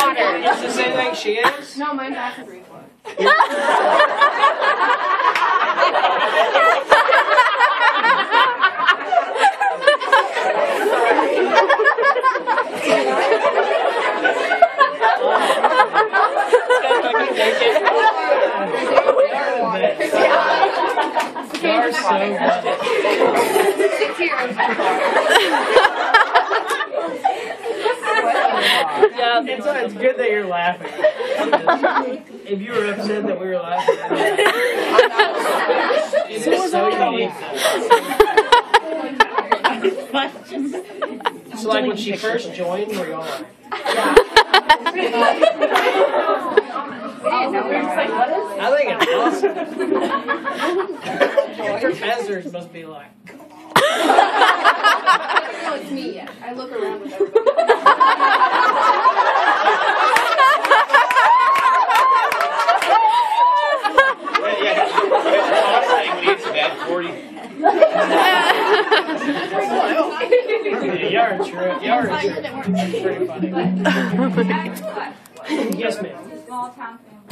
water. It's the same thing she is? No, mine's acid reflux. You are so funny. Yeah, it's good that you're laughing. If you were upset that we were laughing, it's so unique. So like when she first joined, were y'all like? I think it's awesome. Your professors must be like. No, it's me yet. I look around with everybody. Y'all are true. Y'all are true. Pretty funny. Yes, ma'am. Small town family.